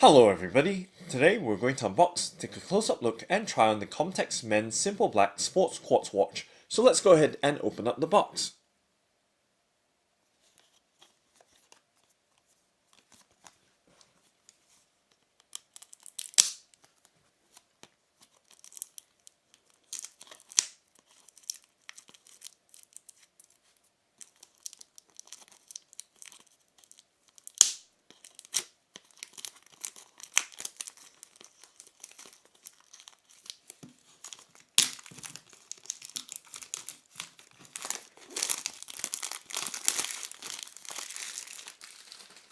Hello everybody, today we're going to unbox, take a close-up look and try on the COMTEX Men's Simple Black Sports Quartz watch. So let's go ahead and open up the box.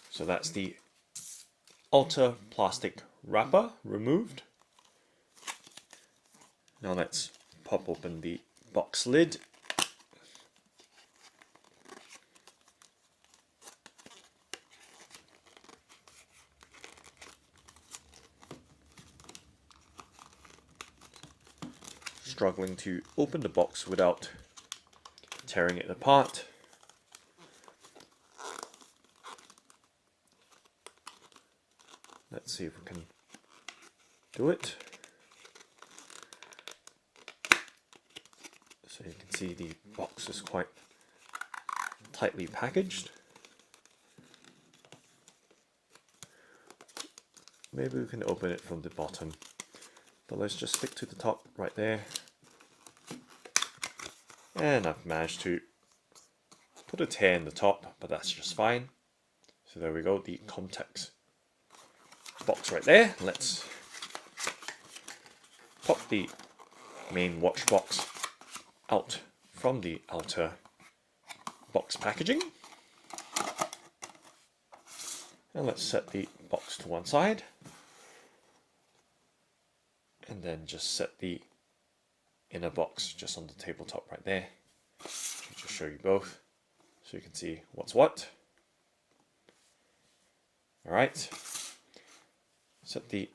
So that's the outer plastic wrapper removed. Now let's pop open the box lid. Struggling to open the box without tearing it apart. Let's see if we can do it. So you can see the box is quite tightly packaged. Maybe we can open it from the bottom, but let's just stick to the top right there. And I've managed to put a tear in the top, but that's just fine. So there we go, the COMTEX box right there. Let's pop the main watch box out from the outer box packaging. And let's set the box to one side. And then just set the inner box just on the tabletop right there. I'll just show you both so you can see what's what. Alright. Set the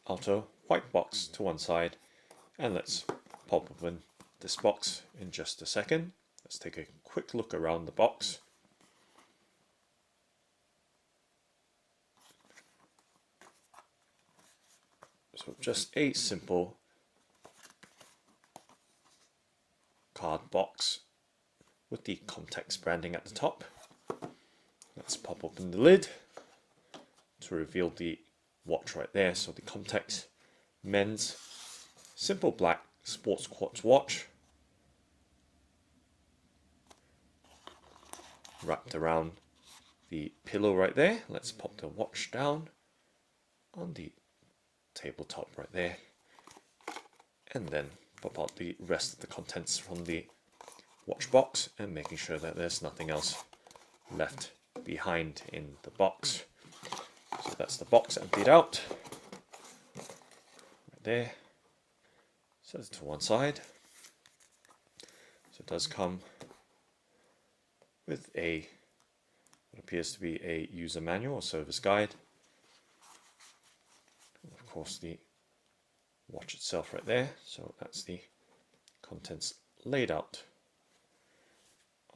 outer white box to one side and let's pop open this box in just a second. Let's take a quick look around the box. So just a simple card box with the COMTEX branding at the top. Let's pop open the lid to reveal the watch right there. So the COMTEX Men's Simple Black Sports Quartz watch, wrapped around the pillow right there. Let's pop the watch down on the tabletop right there, and then pop out the rest of the contents from the watch box and making sure that there's nothing else left behind in the box. So that's the box emptied out right there. Set it to one side. So it does come with what appears to be a user manual or service guide. And of course the watch itself right there. So that's the contents laid out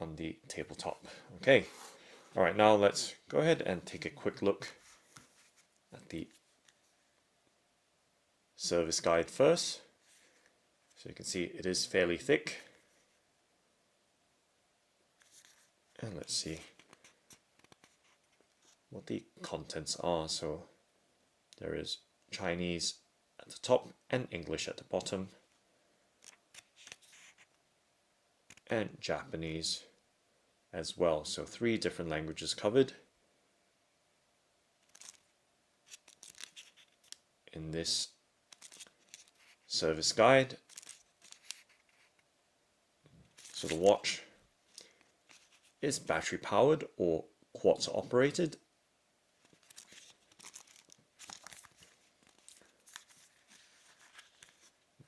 on the tabletop. Okay. Alright, now let's go ahead and take a quick look at the service guide first. So you can see it is fairly thick. And let's see what the contents are. So there is Chinese at the top and English at the bottom, and Japanese as well. So 3 different languages covered in this service guide. So the watch is battery powered or quartz operated.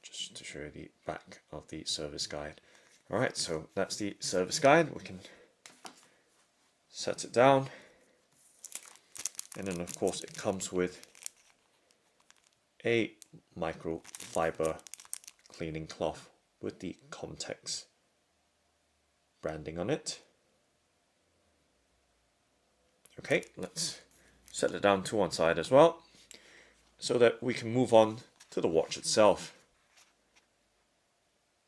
Just to show you the back of the service guide. Alright, so that's the service guide. We can set it down. And then of course it comes with a microfiber cleaning cloth with the COMTEX branding on it. Okay, let's set it down to one side as well. so that we can move on to the watch itself.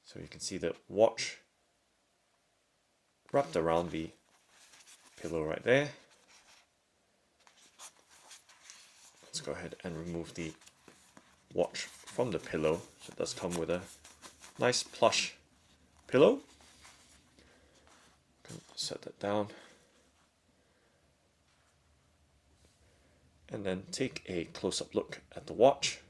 So you can see the watch wrapped around the pillow right there. Let's go ahead and remove the watch from the pillow. So it does come with a nice plush pillow. Set that down. And then take a close-up look at the watch.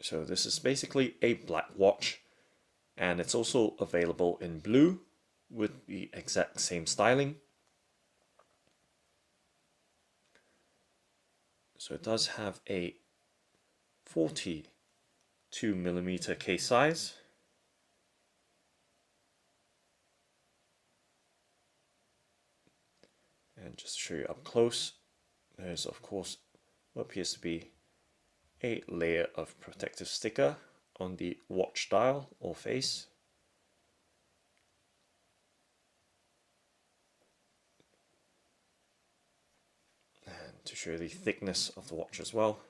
So this is basically a black watch, and it's also available in blue with the exact same styling. So it does have a 42mm case size. And just to show you up close, there's of course what appears to be a layer of protective sticker on the watch dial or face. And to show you the thickness of the watch as well.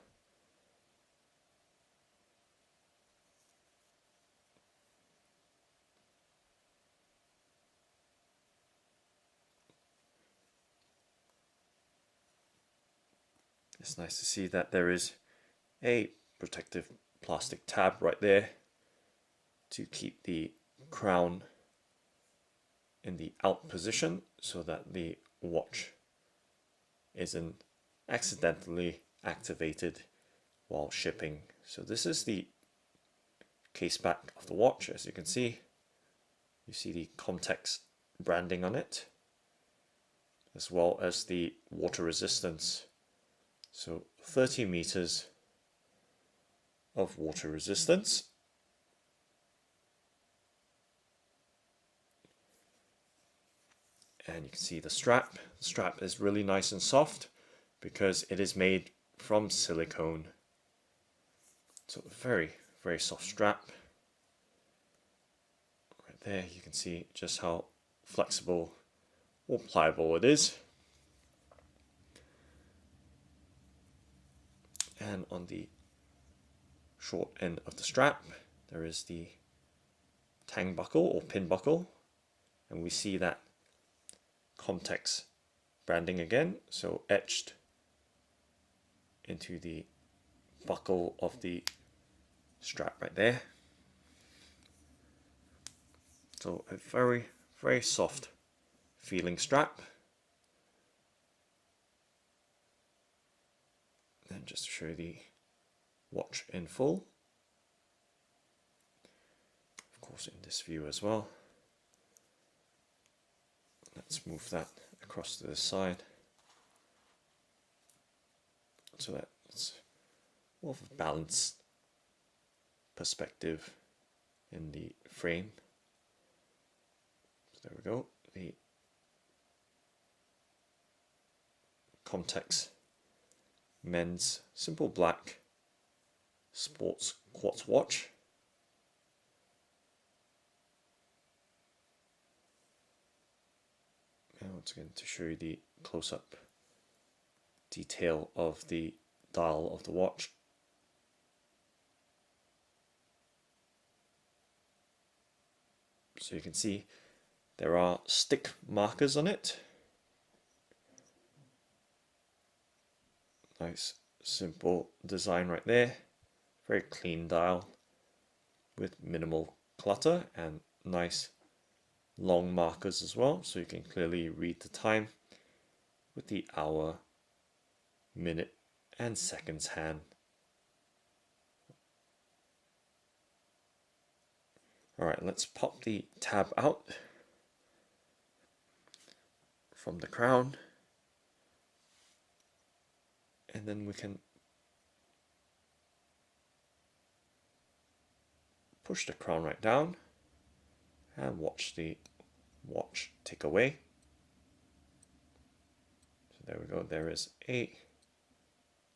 It's nice to see that there is a protective plastic tab right there to keep the crown in the out position so that the watch isn't accidentally activated while shipping. So this is the case back of the watch. As you can see, you see the COMTEX branding on it, as well as the water resistance. So 30 meters of water resistance. And you can see the strap. The strap is really nice and soft because it is made from silicone. So very, very soft strap. Right there you can see just how flexible or pliable it is. And on the short end of the strap there is the tang buckle or pin buckle, and we see that COMTEX branding again, so etched into the buckle of the strap right there. So a very, very soft feeling strap. And just to show you the watch in full, of course in this view as well. Let's move that across to the side so that it's more of a balanced perspective in the frame. So there we go, the COMTEX men's simple black sports quartz watch. And once again to show you the close-up detail of the dial of the watch. So you can see there are stick markers on it. Nice simple design right there. Very clean dial with minimal clutter and nice long markers as well, so you can clearly read the time with the hour, minute and seconds hand. Alright, let's pop the tab out from the crown, and then we can push the crown right down and watch the watch tick away. So there we go, there is a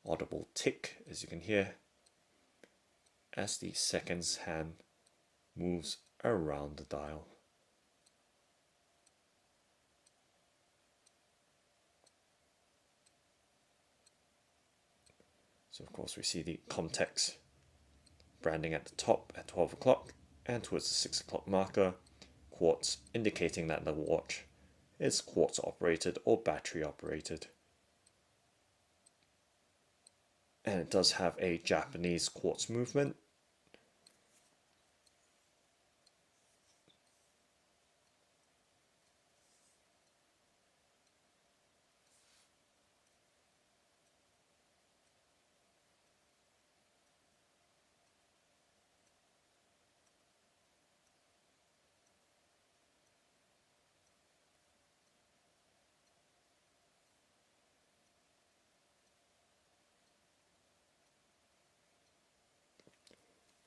audible tick, as you can hear, as the seconds hand moves around the dial. So of course we see the COMTEX branding at the top at 12 o'clock, and towards the 6 o'clock marker, Quartz, indicating that the watch is quartz operated or battery operated. And it does have a Japanese quartz movement.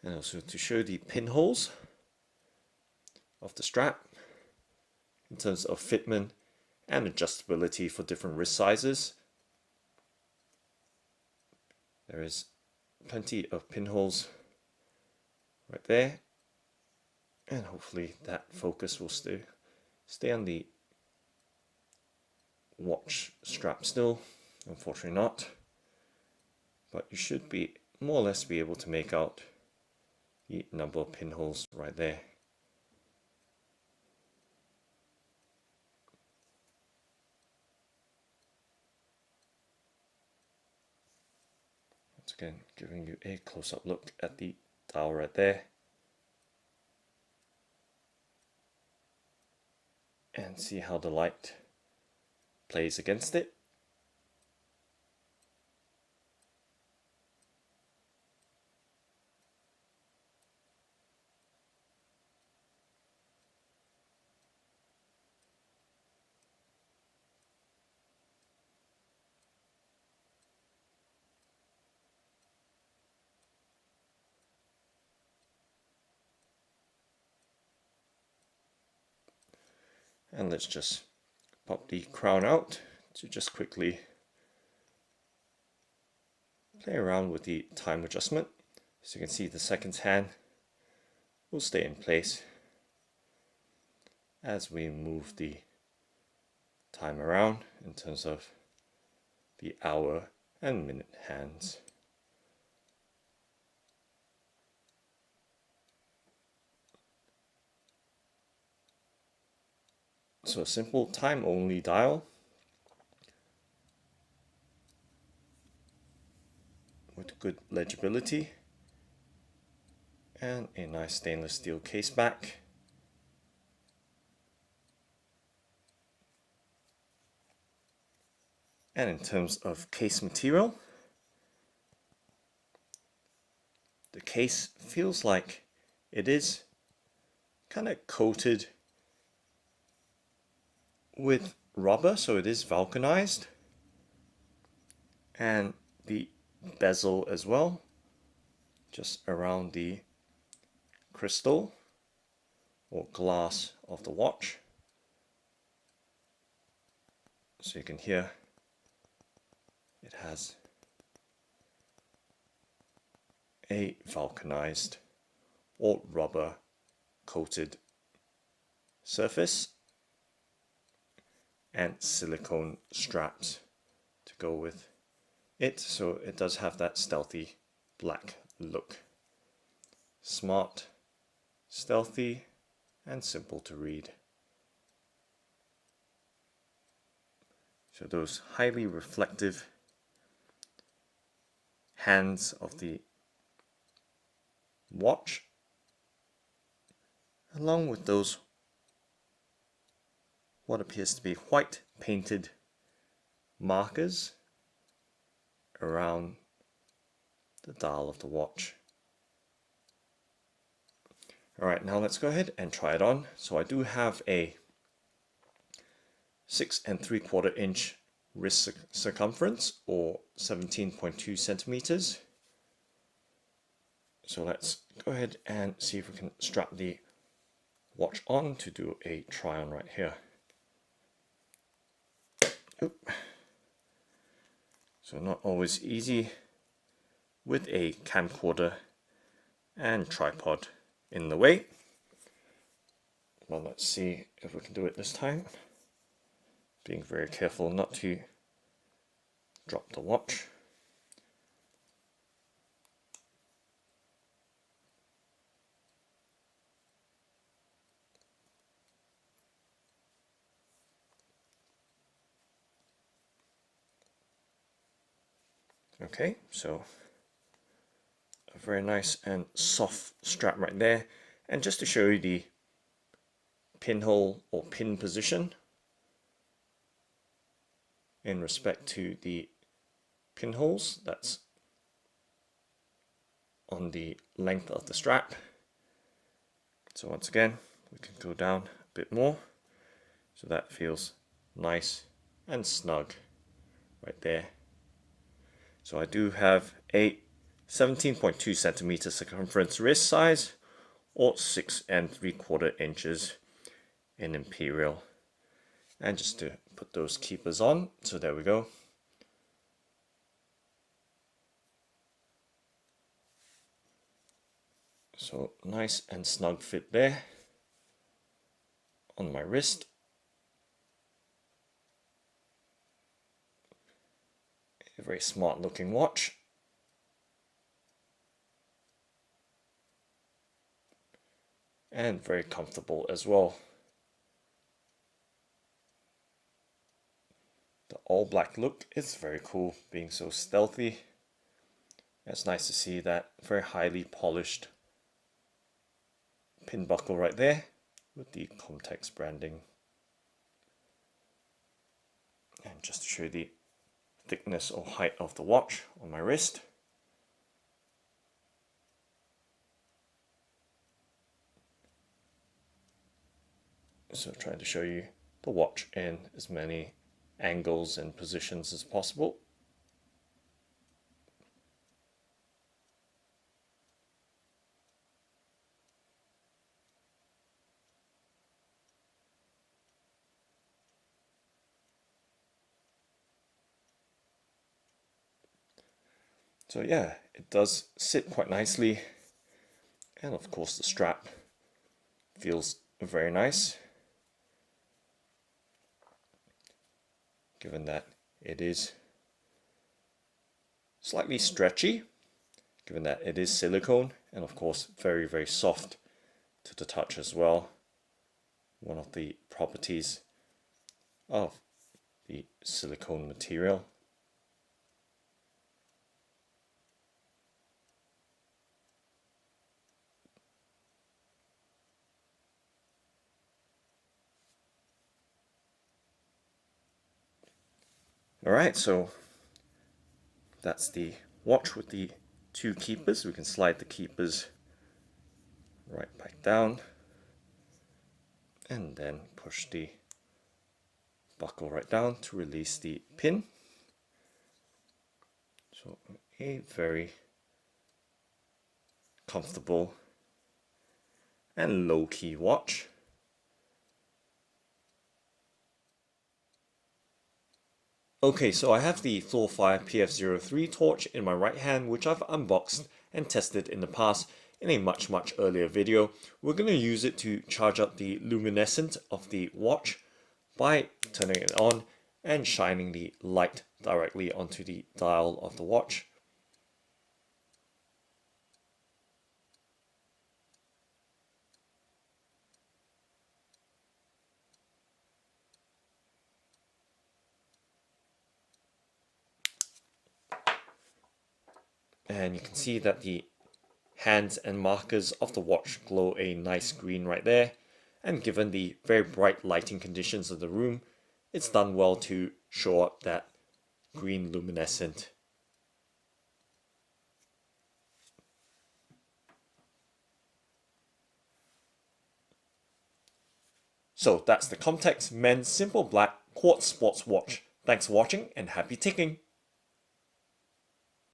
And also to show the pinholes of the strap in terms of fitment and adjustability for different wrist sizes. There is plenty of pinholes right there, and hopefully that focus will stay on the watch strap still. Unfortunately not, but you should be more or less be able to make out the number of pinholes right there. Once again, giving you a close-up look at the dial right there. And see how the light plays against it. And let's just pop the crown out to just quickly play around with the time adjustment. So you can see the seconds hand will stay in place as we move the time around in terms of the hour and minute hands. So a simple time-only dial with good legibility and a nice stainless steel case back. And in terms of case material, the case feels like it is kind of coated with rubber, so it is vulcanized, and the bezel as well, just around the crystal or glass of the watch. So you can hear it has a vulcanized or rubber coated surface and silicone straps to go with it, so it does have that stealthy black look. Smart, stealthy, and simple to read. So those highly reflective hands of the watch, along with those what appears to be white painted markers around the dial of the watch. Alright, now let's go ahead and try it on. So I do have a 6 3/4 inch wrist circumference, or 17.2 centimeters. So let's go ahead and see if we can strap the watch on to do a try on right here. Oop. So not always easy with a camcorder and tripod in the way. Well, let's see if we can do it this time. Being very careful not to drop the watch. Okay, so a very nice and soft strap right there. And just to show you the pinhole or pin position in respect to the pinholes, that's on the length of the strap. So once again, we can go down a bit more, so that feels nice and snug right there. So I do have a 17.2 centimeter circumference wrist size, or 6 3/4 inches in imperial. And just to put those keepers on, so there we go. So nice and snug fit there on my wrist. A very smart looking watch. And very comfortable as well. The all black look is very cool, being so stealthy. It's nice to see that very highly polished pin buckle right there with the COMTEX branding. And just to show you the thickness or height of the watch on my wrist. So trying to show you the watch in as many angles and positions as possible. So yeah, it does sit quite nicely, and of course the strap feels very nice, given that it is slightly stretchy, given that it is silicone, and of course very, very soft to the touch as well. One of the properties of the silicone material. Alright, so that's the watch with the two keepers. We can slide the keepers right back down and then push the buckle right down to release the pin. So a very comfortable and low-key watch. Okay, so I have the Thorfire PF03 torch in my right hand, which I've unboxed and tested in the past in a much earlier video. We're going to use it to charge up the luminescent of the watch by turning it on and shining the light directly onto the dial of the watch. And you can see that the hands and markers of the watch glow a nice green right there. And given the very bright lighting conditions of the room, it's done well to show up that green luminescent. So that's the COMTEX Men's Simple Black Quartz Sports Watch. Thanks for watching and happy ticking!